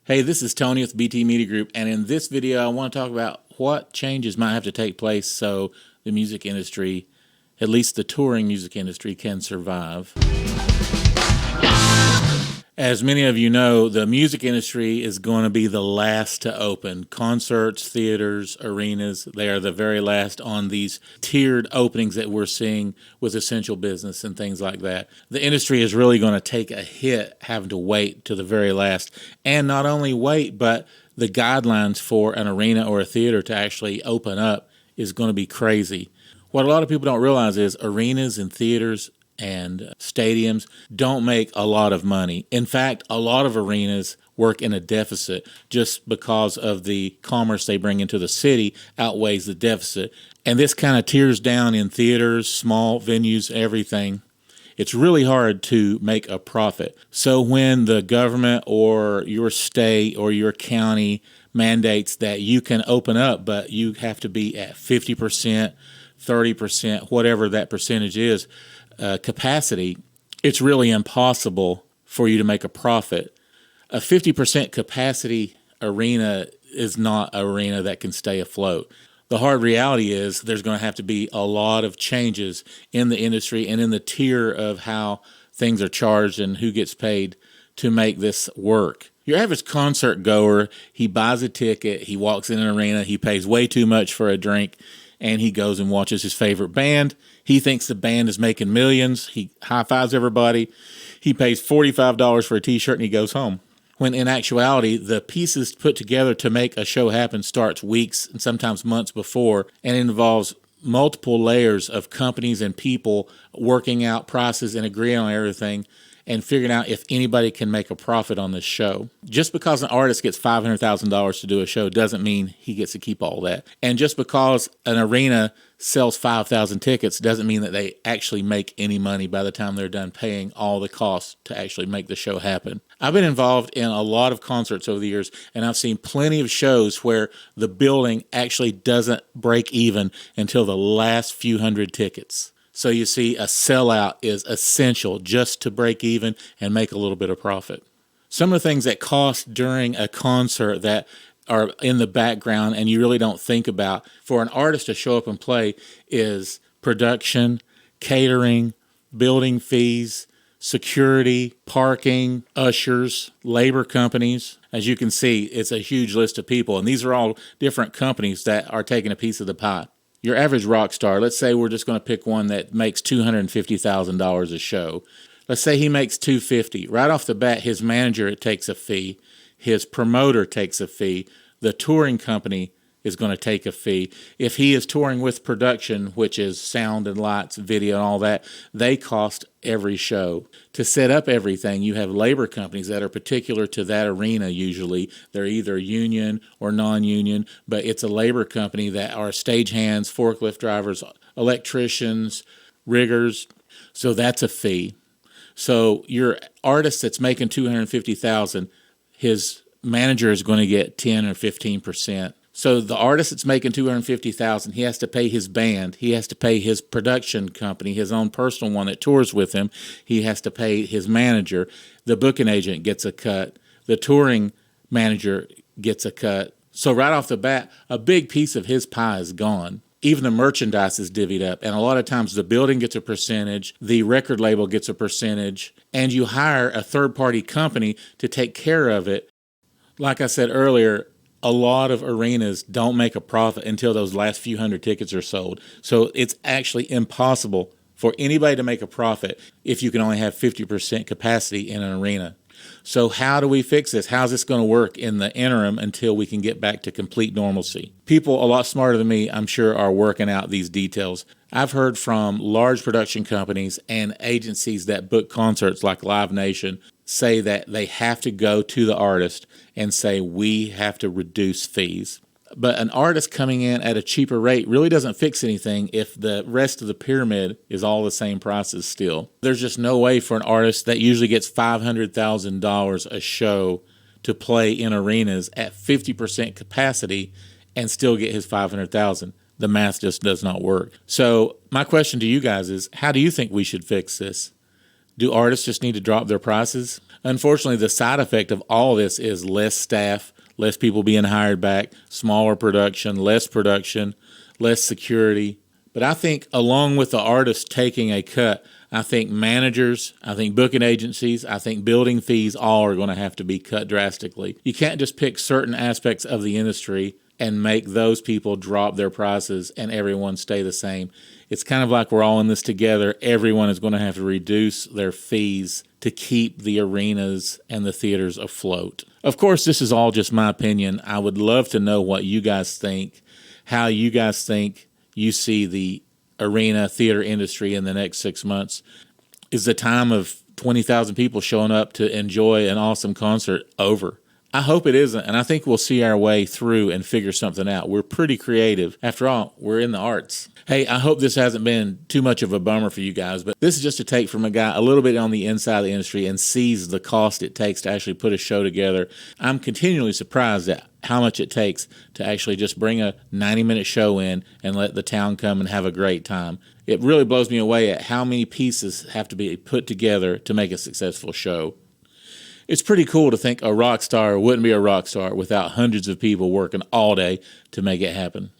Hey, this is Tony with BT Media Group, and in this video I want to talk about what changes might have to take place so the music industry, at least the touring music industry, can survive. As many of you know, the music industry is going to be the last to open. Concerts, theaters, arenas, they are the very last on these tiered openings that we're seeing with essential business and things like that. The industry is really going to take a hit having to wait to the very last. And not only wait, but the guidelines for an arena or a theater to actually open up is going to be crazy. What a lot of people don't realize is arenas and theaters and stadiums don't make a lot of money. In fact, a lot of arenas work in a deficit just because of the commerce they bring into the city outweighs the deficit. And this kind of tears down in theaters, small venues, everything. It's really hard to make a profit. So when the government or your state or your county mandates that you can open up, but you have to be at 50%, 30%, whatever that percentage is, capacity, it's really impossible for you to make a profit. A 50% capacity arena is not an arena that can stay afloat. The hard reality is there's going to have to be a lot of changes in the industry and in the tier of how things are charged and who gets paid to make this work. Your average concert goer, he buys a ticket, he walks in an arena, he pays way too much for a drink, and he goes and watches his favorite band. He thinks the band is making millions. He high-fives everybody. He pays $45 for a t-shirt and he goes home. When in actuality, the pieces put together to make a show happen starts weeks and sometimes months before, and it involves multiple layers of companies and people working out prices and agreeing on everything and figuring out if anybody can make a profit on this show. Just because an artist gets $500,000 to do a show doesn't mean he gets to keep all that. And just because an arena sells 5,000 tickets doesn't mean that they actually make any money by the time they're done paying all the costs to actually make the show happen. I've been involved in a lot of concerts over the years, and I've seen plenty of shows where the building actually doesn't break even until the last few hundred tickets. So you see, a sellout is essential just to break even and make a little bit of profit. Some of the things that cost during a concert that are in the background and you really don't think about for an artist to show up and play is production, catering, building fees, security, parking, ushers, labor companies. As you can see, it's a huge list of people, and these are all different companies that are taking a piece of the pie. Your average rock star, let's say we're just going to pick one that makes $250,000 a show. Let's say he makes $250,000. Right off the bat, his manager takes a fee. His promoter takes a fee. The touring company is going to take a fee. If he is touring with production, which is sound and lights, video and all that, they cost every show. To set up everything, you have labor companies that are particular to that arena usually. They're either union or non-union, but it's a labor company that are stagehands, forklift drivers, electricians, riggers. So that's a fee. So your artist that's making $250,000, his manager is going to get 10 or 15%. So the artist that's making $250,000, he has to pay his band, he has to pay his production company, his own personal one that tours with him, he has to pay his manager, the booking agent gets a cut, the touring manager gets a cut. So right off the bat, a big piece of his pie is gone. Even the merchandise is divvied up, and a lot of times the building gets a percentage, the record label gets a percentage, and you hire a third-party company to take care of it. Like I said earlier, a lot of arenas don't make a profit until those last few hundred tickets are sold. So it's actually impossible for anybody to make a profit if you can only have 50% capacity in an arena. So how do we fix this? How's this going to work in the interim until we can get back to complete normalcy? People a lot smarter than me, I'm sure, are working out these details. I've heard from large production companies and agencies that book concerts like Live Nation say that they have to go to the artist and say, we have to reduce fees. But an artist coming in at a cheaper rate really doesn't fix anything if the rest of the pyramid is all the same prices still. There's just no way for an artist that usually gets $500,000 a show to play in arenas at 50% capacity and still get his $500,000. The math just does not work. So my question to you guys is, how do you think we should fix this? Do artists just need to drop their prices? Unfortunately, the side effect of all this is less staff, less people being hired back, smaller production, less security. But I think along with the artists taking a cut, I think managers, I think booking agencies, I think building fees, all are going to have to be cut drastically. You can't just pick certain aspects of the industry and make those people drop their prices and everyone stay the same. It's kind of like we're all in this together. Everyone is going to have to reduce their fees to keep the arenas and the theaters afloat. Of course, this is all just my opinion. I would love to know what you guys think, how you guys think you see the arena theater industry in the next 6 months. Is the time of 20,000 people showing up to enjoy an awesome concert over? I hope it isn't, and I think we'll see our way through and figure something out. We're pretty creative. After all, we're in the arts. Hey, I hope this hasn't been too much of a bummer for you guys, but this is just a take from a guy a little bit on the inside of the industry and sees the cost it takes to actually put a show together. I'm continually surprised at how much it takes to actually just bring a 90-minute show in and let the town come and have a great time. It really blows me away at how many pieces have to be put together to make a successful show. It's pretty cool to think a rock star wouldn't be a rock star without hundreds of people working all day to make it happen.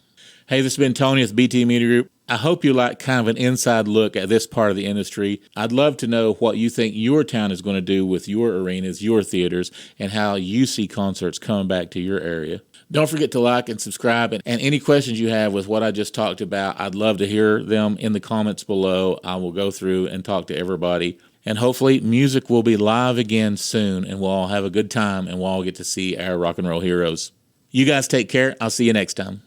Hey, this has been Tony with BT Media Group. I hope you like kind of an inside look at this part of the industry. I'd love to know what you think your town is going to do with your arenas, your theaters, and how you see concerts coming back to your area. Don't forget to like and subscribe, and any questions you have with what I just talked about, I'd love to hear them in the comments below. I will go through and talk to everybody. And hopefully music will be live again soon, and we'll all have a good time, and we'll all get to see our rock and roll heroes. You guys take care. I'll see you next time.